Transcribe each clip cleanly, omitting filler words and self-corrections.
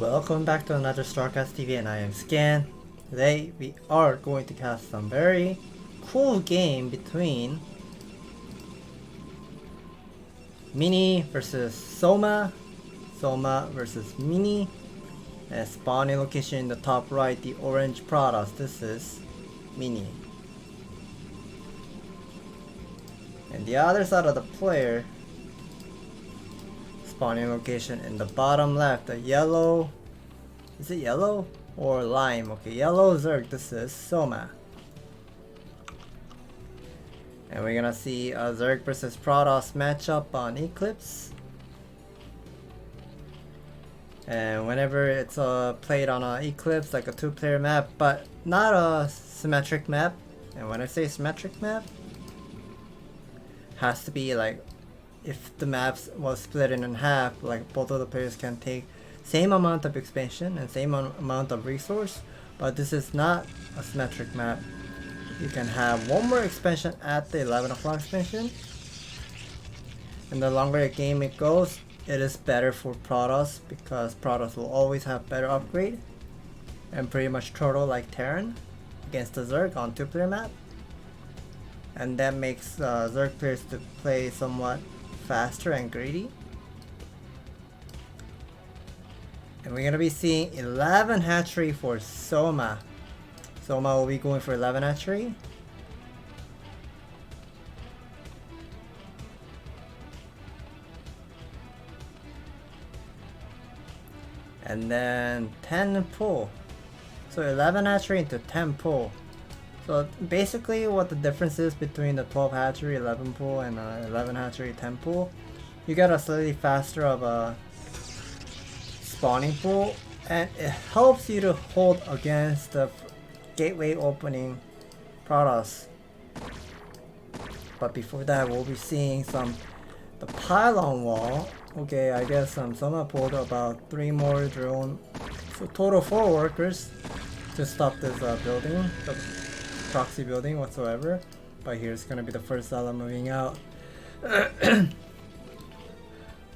Welcome back to another StarCastTV, and I am Scan. Today we are going to cast some very cool game between Mini versus Soma, Soma versus Mini, and spawning location in the top right, the orange Protoss. This is Mini. And the other side of the player, spawning location in the bottom left, the yellow, is it yellow or lime? Okay, yellow Zerg, this is Soma. And we're gonna see a Zerg versus Protoss matchup on Eclipse. And whenever it's played on an Eclipse, like a two-player map, but not a symmetric map. And when I say symmetric map, has to be like, if the maps was split in half, like both of the players can take same amount of expansion and same amount of resource. But this is not a symmetric map. You can have one more expansion at the 11 o'clock expansion, and the longer a game it goes, it is better for Protoss, because Protoss will always have better upgrade and pretty much turtle like Terran against the Zerg on two-player map, and that makes Zerg players to play somewhat faster and greedy. And we're gonna be seeing 11 hatchery for Soma. Soma will be going for 11 hatchery. And then 10 pull. So 11 hatchery into 10 pull. So basically what the difference is between the 12 hatchery, 11 pull, and 11 hatchery, 10 pull, you get a slightly faster of a spawning pool, and it helps you to hold against the gateway opening Protoss. But before that, we'll be seeing the pylon wall. Okay, I guess Soma pulled about 3 more drone, so total 4 workers to stop this building, the proxy building whatsoever. But here's gonna be the first Zala moving out.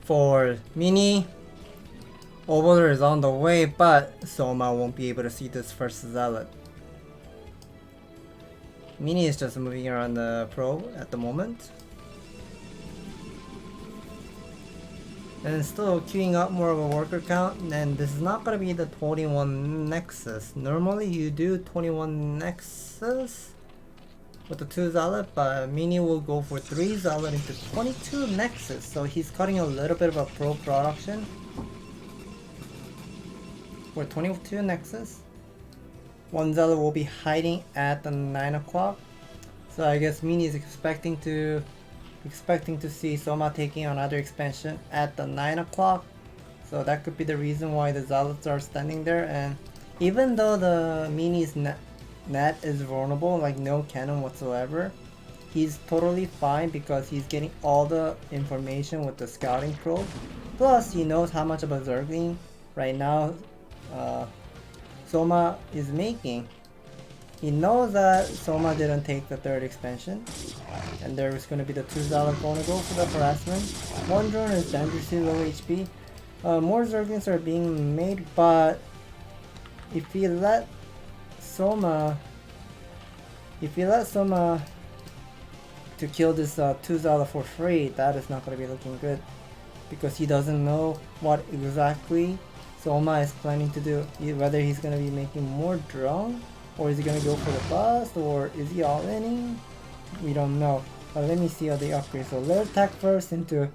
For Mini, Overlord is on the way, but Soma won't be able to see this first Zealot. Mini is just moving around the probe at the moment. And still queuing up more of a worker count, and this is not going to be the 21 Nexus. Normally you do 21 Nexus with the 2 Zealot, but Mini will go for 3 Zealot into 22 Nexus, so he's cutting a little bit of a probe production. For 22 Nexus, 1 Zealot will be hiding at the 9 o'clock. So I guess Mini is expecting to see Soma taking another expansion at the 9 o'clock. So that could be the reason why the Zealots are standing there. And even though the Mini's net is vulnerable, like no cannon whatsoever, he's totally fine because he's getting all the information with the scouting probe. Plus he knows how much of a Zergling right now Soma is making. He knows that Soma didn't take the 3rd expansion, and there is going to be the 2 Zealot going to go for the harassment. 1 drone is dangerously low HP. More Zerglings are being made, but if you let Soma to kill this 2 Zealot for free, that is not going to be looking good, because he doesn't know what exactly Soma is planning to do, whether he's going to be making more drone, or is he going to go for the bust, or is he all inning? We don't know. But let me see how they upgrade. So let's attack first into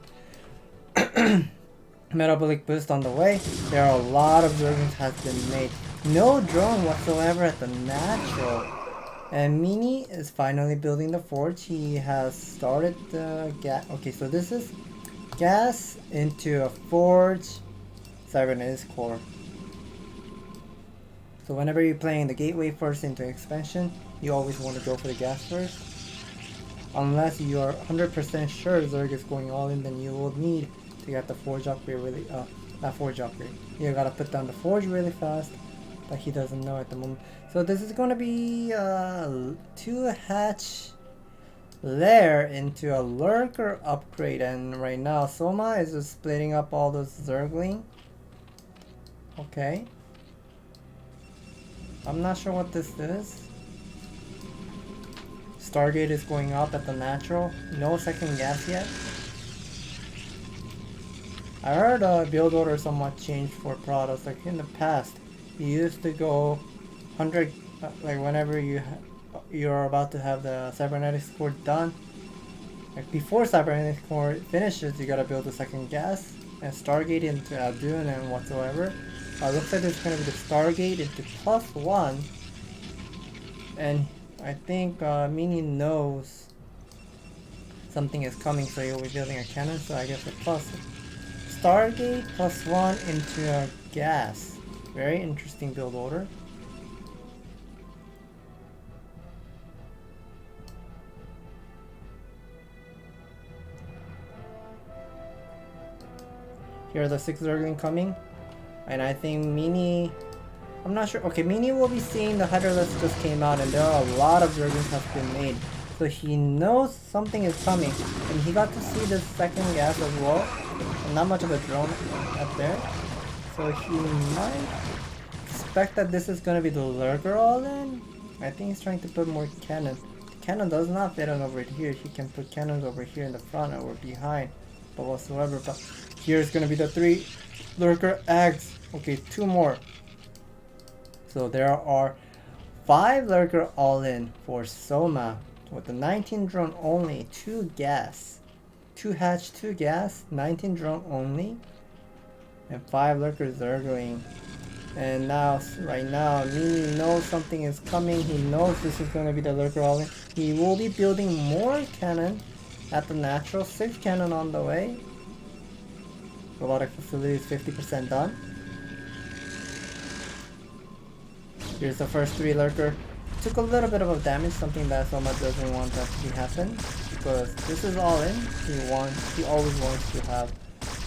metabolic boost on the way. There are a lot of Zerglings has been made. No drone whatsoever at the natural. And Mini is finally building the forge. He has started the gas. Okay, so this is gas into a forge. Cybernetic core. So whenever you're playing the gateway first into expansion, you always want to go for the gas first. Unless you are 100% sure Zerg is going all in, then you will need to get the forge upgrade really, not forge upgrade. You gotta put down the forge really fast, but he doesn't know at the moment. So this is gonna be 2 hatch lair into a lurker upgrade, and right now Soma is just splitting up all those Zergling Okay. I'm not sure what this is. Stargate is going up at the natural. No second gas yet. I heard build order somewhat changed for products. Like in the past, you used to go 100, like whenever you're about to have the cybernetics core done. Like before cybernetics core finishes, you gotta build the second gas and Stargate into Adun and whatsoever. Looks like it's gonna be the Stargate into +1, and I think Mini knows something is coming, so he'll be building a cannon. So I guess a plus Stargate +1 into a gas. Very interesting build order. Here are the 6 Zergling coming. And I think Mini, I'm not sure. Okay, Mini will be seeing the Hydroliths just came out and there are a lot of Zerglings have been made. So he knows something is coming. And he got to see the second gas as well. And not much of a drone up there. So he might expect that this is going to be the Lurker all in. I think he's trying to put more cannon. The cannon does not fit on over here. He can put cannons over here in the front or behind. But whatsoever. But here's going to be the 3 Lurker eggs. Okay, 2 more. So there are 5 Lurker all in for Soma. With the 19 drone only, 2 gas. 2 hatch, 2 gas, 19 drone only. And 5 Lurkers Zergling. And now, right now, Mini knows something is coming. He knows this is going to be the Lurker all in. He will be building more cannon at the natural. 6 cannon on the way. Robotic facility is 50% done. Here's the first 3 Lurker. Took a little bit of a damage, something that Soma doesn't want that to happen. Because this is all in. He always wants to have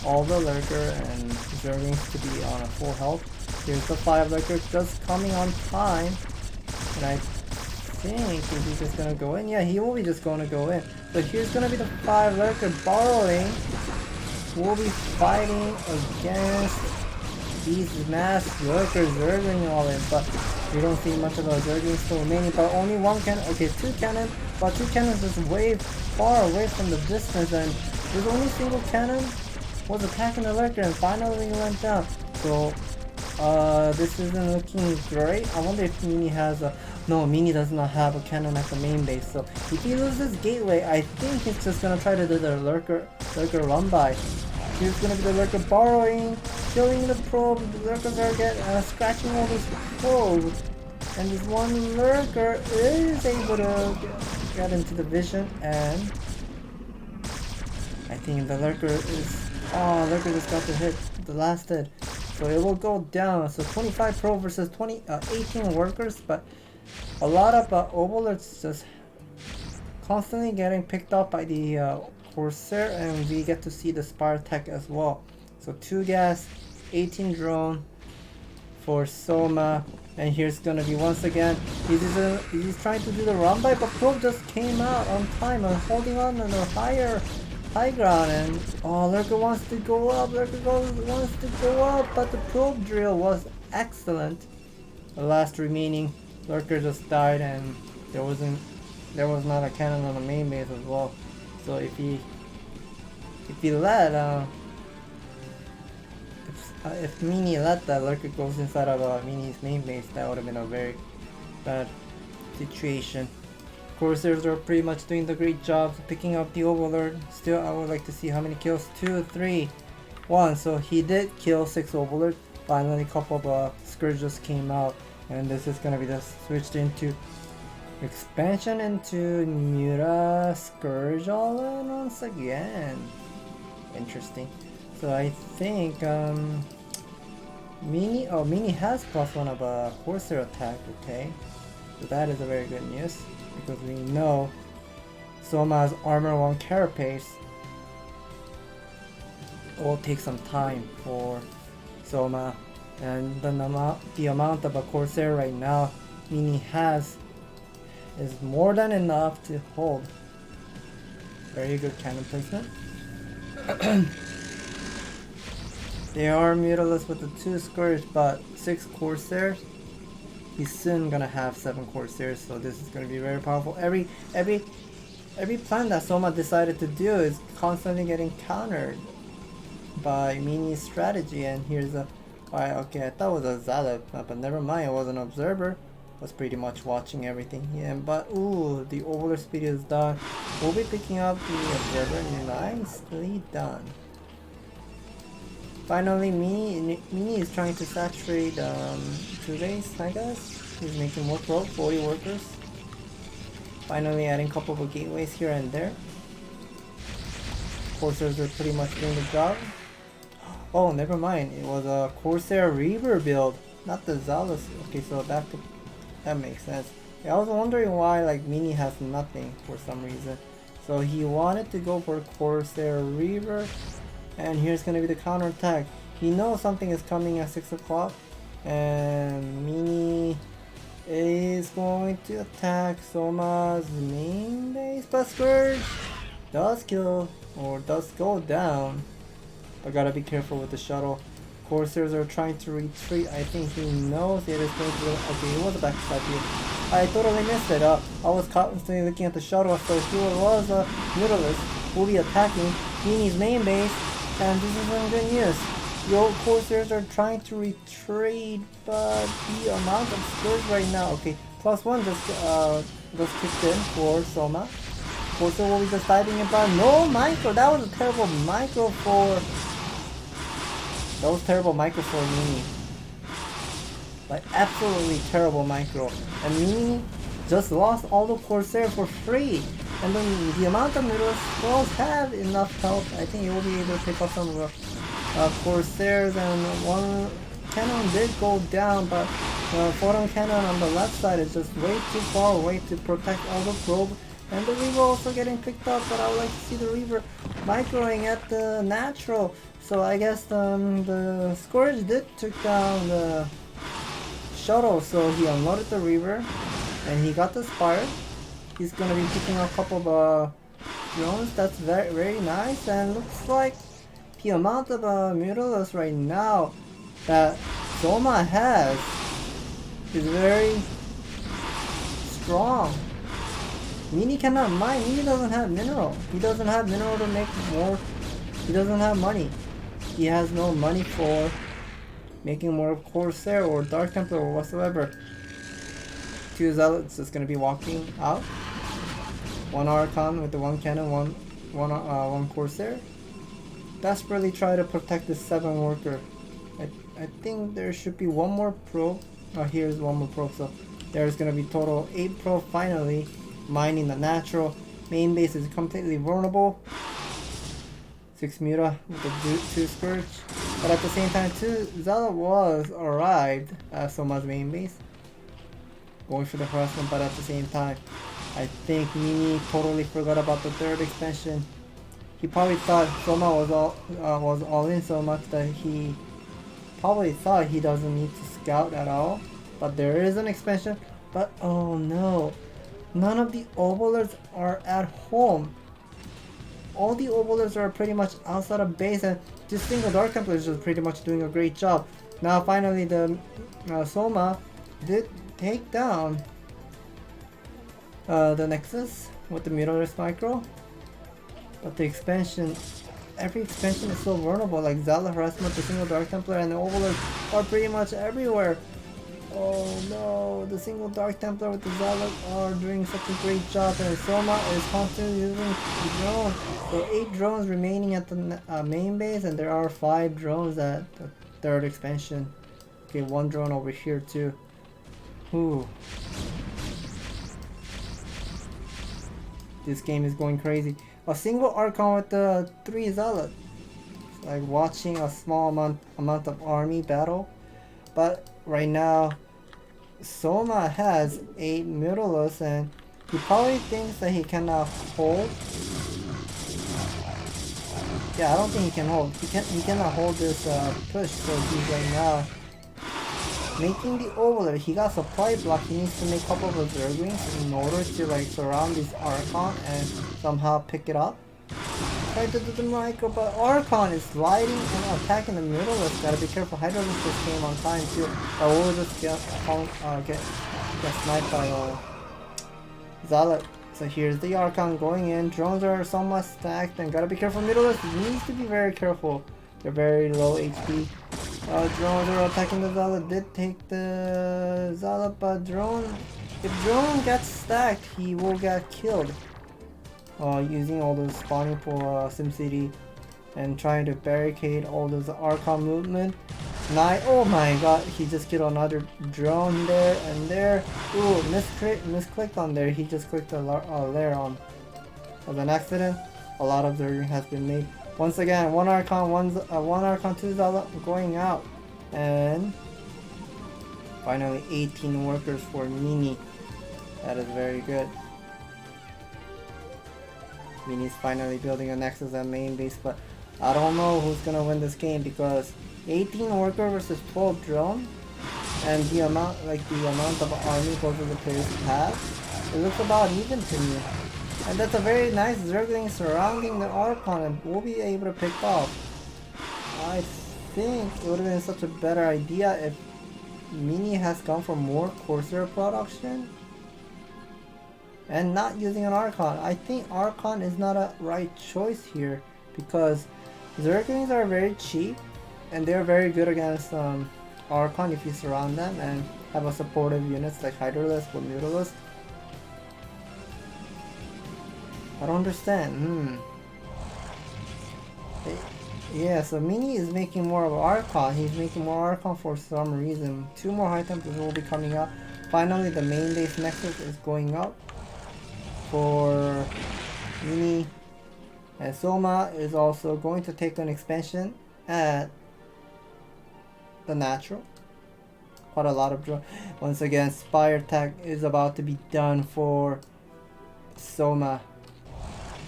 all the Lurker and Zerglings to be on a full health. Here's the 5 Lurker just coming on time. And I think he's just gonna go in. Yeah, he will be just gonna go in. So here's gonna be the 5 Lurker borrowing. We'll be fighting against these mass Lurkers Zergling all in, but we don't see much of a Zergling still remaining, but only 1 cannon, okay, 2 cannon, but 2 cannons is way far away from the distance, and there's only single cannon was attacking the Lurker and finally went down. So this isn't looking great. I wonder if Mini has a, no, Mini does not have a cannon at the main base, so if he loses gateway, I think he's just gonna try to do the Lurker run by. Here's gonna be the Lurker borrowing, killing the probe. The Lurkers are scratching all these probes, and this one Lurker is able to get into the vision, and I think the Lurker is, oh, Lurker just got the hit, the last hit, so it will go down. So 25 probe versus 18 workers, but a lot of overlords just constantly getting picked up by the Corsair, and we get to see the Spire Tech as well. So 2 gas, 18 drone for Soma, and here's gonna be once again, he's trying to do the run by, but probe just came out on time and holding on to the high ground, and oh, Lurker wants to go up, wants to go up, but the probe drill was excellent. The last remaining Lurker just died, and there was not a cannon on the main base as well. So if he let if Mini let that Lurker goes inside of Mini's main base, that would have been a very bad situation. Corsairs are pretty much doing the great job picking up the Overlord. Still, I would like to see how many kills. 2, 3, 1. So he did kill 6 Overlord. Finally, a couple of Scourges came out, and this is gonna be just switched into expansion into Mura Scourge all in once again. Interesting. So I think Mini has +1 of a Corsair attack, okay. So that is a very good news, because we know Soma's armor 1 carapace. It will take some time for Soma, and the amount of a Corsair right now Mini has is more than enough to hold. Very good cannon placement. They are Mutalist with the 2 Scourge, but 6 Corsairs. He's soon gonna have 7 Corsairs, so this is gonna be very powerful. Every plan that Soma decided to do is constantly getting countered by Mini's strategy, and here's a... okay, I thought it was a Zala, but never mind, it was an Observer. Was pretty much watching everything. Yeah, but ooh, the Overlord speed is done. We'll be picking up the Observer. Nicely done. Finally, Mini is trying to saturate 2 base, I guess. He's making more 40 workers. Finally adding a couple of gateways here and there. Corsairs are pretty much doing the job. Oh, never mind. It was a Corsair Reaver build, not the Zalus. Okay, so that makes sense. Yeah, I was wondering why like Mini has nothing for some reason. So he wanted to go for Corsair Reaver, and here's gonna be the counter attack. He knows something is coming at 6 o'clock, and Mini is going to attack Soma's main base, but Scourge does kill, or does go down. But gotta be careful with the shuttle. Corsairs are trying to retreat. I think he knows it is going to... Okay, it was a backstab here. I totally missed it. I was constantly looking at the shuttle, so he was a Mutalist who will be attacking Mini's main base, and this is some good news. The old Corsairs are trying to retreat, but the amount of Scourge right now... Okay, +1 just kicked in for Soma. Corsair will be just diving in, but no micro! That was a terrible micro for... That was terrible micro for Mini. Like, absolutely terrible micro. And Mini just lost all the Corsair for free. And then the amount of Mutalists will have enough health. I think he will be able to pick up some Corsairs, and one cannon did go down, but photon cannon on the left side is just way too far away to protect all the probe. And the Reaver also getting picked up, but I would like to see the Reaver microing at the natural. So I guess the Scourge did took down the shuttle, so he unloaded the Reaver, and he got the Spire. He's gonna be picking up a couple of drones. That's very, very nice, and looks like the amount of Mutalists right now that Soma has is very strong. Mini cannot mine. Mini doesn't have mineral. He doesn't have mineral to make more. He doesn't have money. He has no money for making more Corsair or Dark Templar or whatsoever. 2 Zealots is going to be walking out. 1 Archon with the 1 cannon, one Corsair. Desperately try to protect the 7 worker. I think there should be 1 more probe. Oh, here's 1 more probe. So there's going to be total 8 probe finally. Mining the natural. Main base is completely vulnerable. 6 Muta with the 2 Scourge. But at the same time, 2 Zala was arrived at Soma's main base. Going for the harassment, but at the same time, I think Mini totally forgot about the 3rd expansion. He probably thought Soma was all in so much that he probably thought he doesn't need to scout at all. But there is an expansion. But oh no. None of the Overlords are at home. All the Overlords are pretty much outside of base, and this single Dark Templar is just pretty much doing a great job. Now finally the Soma did take down the Nexus with the Mutalist Micro. But the expansion, every expansion is so vulnerable, like Zala Harassment, the single Dark Templar, and the Overlords are pretty much everywhere. Oh no, the single Dark Templar with the Zala are doing such a great job, and Soma is constantly using the drone. So 8 drones remaining at the main base, and there are 5 drones at the 3rd expansion. Okay, 1 drone over here too. Ooh. This game is going crazy. A single Archon with the 3 Zealots. It's like watching a small amount of army battle. But right now, Soma has 8 Mutalists, and he probably thinks that he cannot hold. Yeah, I don't think he can hold. He cannot hold this push, so he's right now making the Overlord. He got supply block. He needs to make a couple of Zerglings in order to like surround this Archon and somehow pick it up. Try to do the micro, but Archon is sliding and attacking the middle. Let's gotta be careful. Hydralis just came on time too. We'll just get sniped by Zealot. So here's the Archon going in. Drones are somewhat stacked and gotta be careful. Middle needs to be very careful. They're very low HP. Drones are attacking the Zealot. Did take the Zealot, but if drone gets stacked, he will get killed. Using all those spawning for SimCity and trying to barricade all those Archon movement. Oh my god, he just killed another drone there and there. Ooh, misclicked on there. He just clicked a layer on as an accident. A lot of zerging has been made. Once again, one Archon, two Zealot going out. And finally 18 workers for Mini. That is very good. Mini's finally building a Nexus at main base, but I don't know who's gonna win this game because 18 worker versus 12 drone, and the amount of army both of the players have, it looks about even to me. And that's a very nice zergling surrounding the Archon and we'll be able to pick off. I think it would have been such a better idea if Mini has gone for more Corsair production and not using an Archon. I think Archon is not a right choice here because Zerglings are very cheap and they're very good against Archon if you surround them and have a supportive units like Hydralis or Mutalis. I don't understand. Yeah, so Mini is making more of Archon. He's making more Archon for some reason. 2 more high temperatures will be coming up. Finally, the main base Nexus is going up for Mini. And Soma is also going to take an expansion at the natural. Quite a lot of drone. Once again, Spire Tech is about to be done for Soma.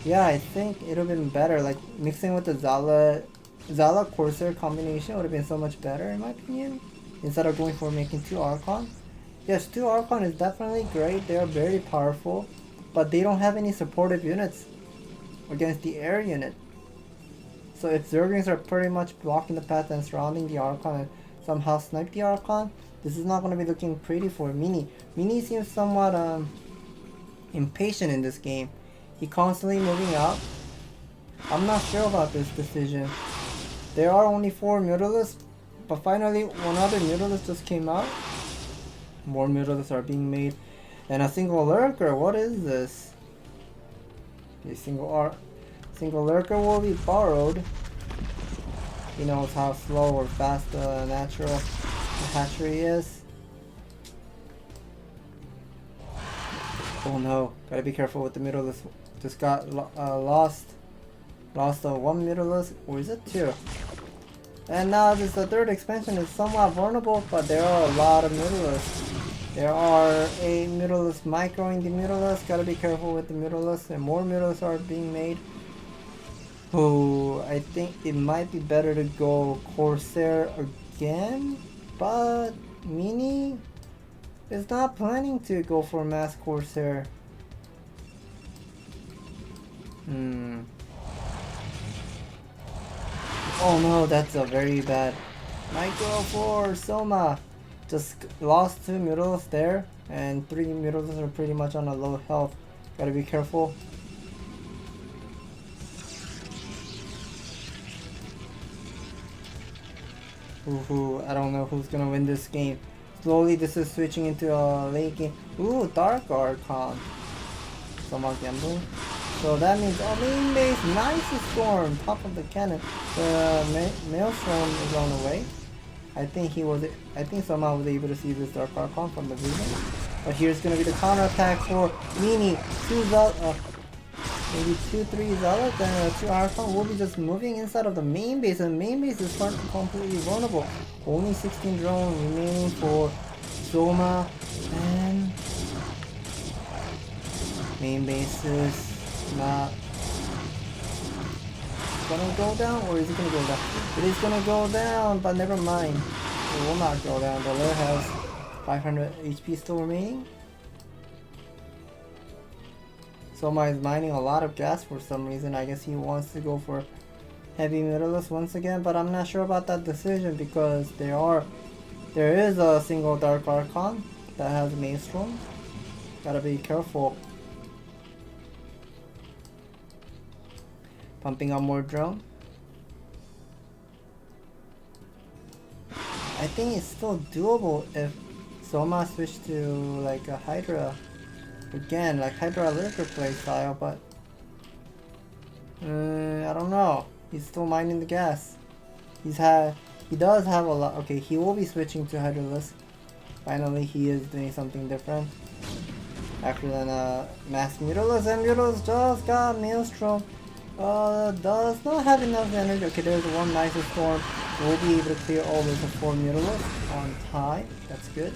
Yeah, I think it would have been better. Like mixing with the Zala Corsair combination would have been so much better in my opinion. Instead of going for making 2 Archon. Yes, 2 Archon is definitely great. They are very powerful. But they don't have any supportive units against the air unit. So if Zerglings are pretty much blocking the path and surrounding the Archon and somehow snipe the Archon, this is not going to be looking pretty for Mini. Mini seems somewhat impatient in this game. He constantly moving out. I'm not sure about this decision. There are only 4 Mutalisks, but finally one other Mutalist just came out. More Mutalisks are being made. And a single lurker, what is this? A single lurker will be borrowed. He knows how slow or fast the natural hatchery is. Oh no, gotta be careful with the Mutalisk. Just got lost one Mutalisk, or is it 2? And now this the 3rd expansion is somewhat vulnerable, but there are a lot of Mutalisks. There are 8 Mutalisks microing the Mutalisks. Gotta be careful with the Mutalisks, and more Mutalisks are being made. Oh, I think it might be better to go Corsair again, but Mini is not planning to go for mass Corsair. Oh no, that's a very bad micro for Soma. Just lost 2 Mutalisks there, and 3 Mutalisks are pretty much on a low health. Gotta be careful. Ooh, I don't know who's gonna win this game. Slowly this is switching into a late game. Ooh, Dark Archon. Soma gambling. So that means main base, nice storm, top of the cannon. The Maelstrom is on the way. I think Soma was able to see this Dark Archon from the vision. But here's gonna be the counter attack for Mini. 2 maybe 2-3 Zealots and 2 Archon will be just moving inside of the main base, and main base is completely vulnerable. Only 16 drones remaining for Soma, and main base is not gonna go down, or is it gonna go down? It is gonna go down, but never mind. It will not go down. The lair has 500 HP still remaining. Soma is mining a lot of gas for some reason. I guess he wants to go for heavy Nicolas once again, but I'm not sure about that decision because there is a single Dark Archon that has Maelstrom. Gotta be careful. Pumping up more drone. I think it's still doable if Soma switched to like a Hydra. Again, like Hydra Lurker play style, but I don't know. He's still mining the gas. He does have a lot. Okay, he will be switching to Hydralisk. Finally, he is doing something different. After then, Mass Mutilis, and Mutilis just got Maelstrom. Does not have enough energy. Okay, there's one nice storm. We'll be able to clear all of the 4 Mutilis on time. That's good.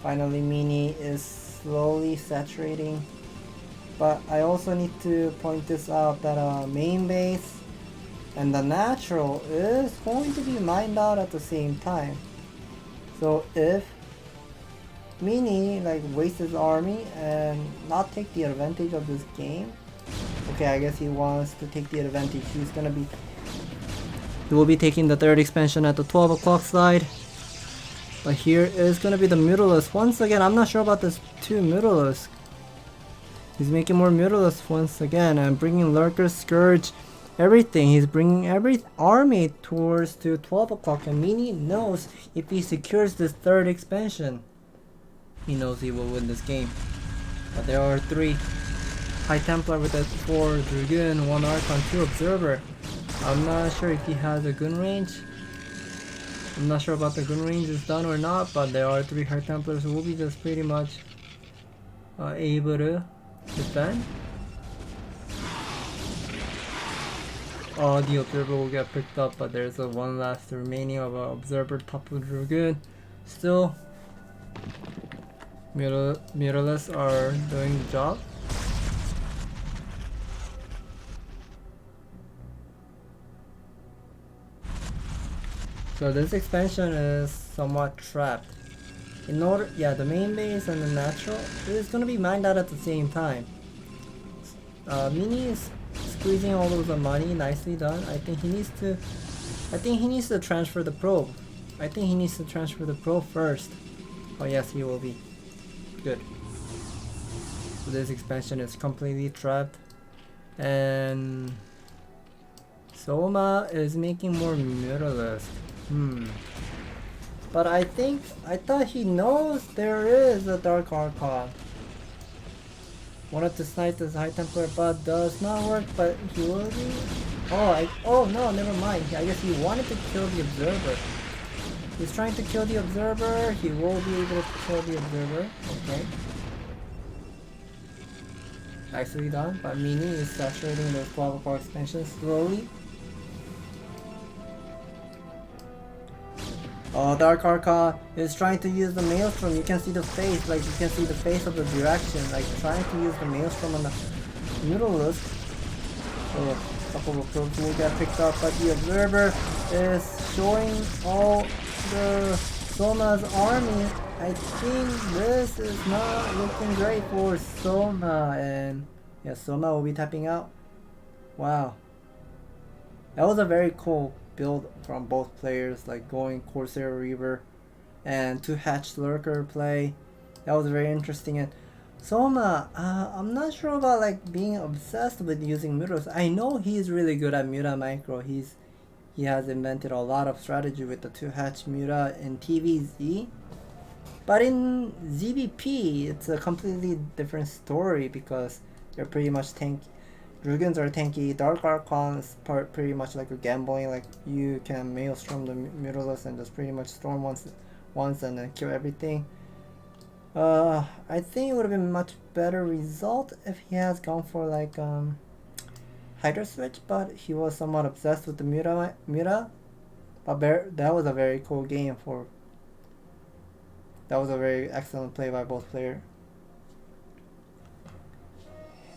Finally, Mini is slowly saturating, but I also need to point this out that main base and the natural is going to be mined out at the same time. So if Mini like wastes his army and not take the advantage of this game, okay, I guess he wants to take the advantage. He will be taking the 3rd expansion at the 12 o'clock side. But here is gonna be the Mutilis. Once again, I'm not sure about this 2 Mutilis. He's making more Mutilis once again and bringing Lurker, Scourge, everything. He's bringing every army towards to 12 o'clock, and Mini knows if he secures this 3rd expansion, he knows he will win this game. But there are 3 High Templar with a 4 Dragoon, 1 Archon, 2 Observer. I'm not sure if he has a gun range. I'm not sure about the gun range is done or not, but there are 3 High Templars who will be just pretty much able to defend. The Observer will get picked up, but there's a one last remaining of an Observer top of Dragoon. Still, Mutilis are doing the job. So this expansion is somewhat trapped. The main base and the natural is gonna be mined out at the same time. Mini is squeezing all of the money, nicely done. I think he needs to transfer the probe. I think he needs to transfer the probe first. Oh yes, he will be. Good. So this expansion is completely trapped. And Soma is making more Mutilis. But I thought he knows there is a Dark Archon. Wanted to snipe this High Templar, but does not work, but he will be... Oh no, never mind. I guess he wanted to kill the Observer. He's trying to kill the Observer. He will be able to kill the Observer. Okay. Nicely done, but Mini is saturating the 12 o'clock expansion slowly. Dark Archon is trying to use the Maelstrom. You can see the face, like you can see the face of the direction, like trying to use the Maelstrom on the Mutilis. So a couple of probes will get picked up, but the Observer is showing all the Soma's army. I think this is not looking great for Soma, and yeah, Soma will be tapping out. Wow. That was a very cool build from both players, like going Corsair Reaver and 2 Hatch Lurker play. That was very interesting. And Soma, I'm not sure about like being obsessed with using Mutas. I know he's really good at Muta Micro. He has invented a lot of strategy with the 2 Hatch Muta in TVZ. But in ZvP, it's a completely different story because they're pretty much tanky. Dragoons are tanky. Dark Archon is pretty much like a gambling. Like you can Maelstrom the Mutilis and just pretty much storm once and then kill everything. I think it would have been much better result if he has gone for like Hydra switch, but he was somewhat obsessed with the Muta. But that was a very cool game for. That was a very excellent play by both players.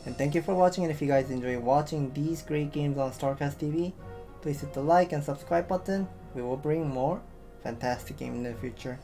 And thank you for watching, and if you guys enjoy watching these great games on StarCast TV, please hit the like and subscribe button. We will bring more fantastic games in the future.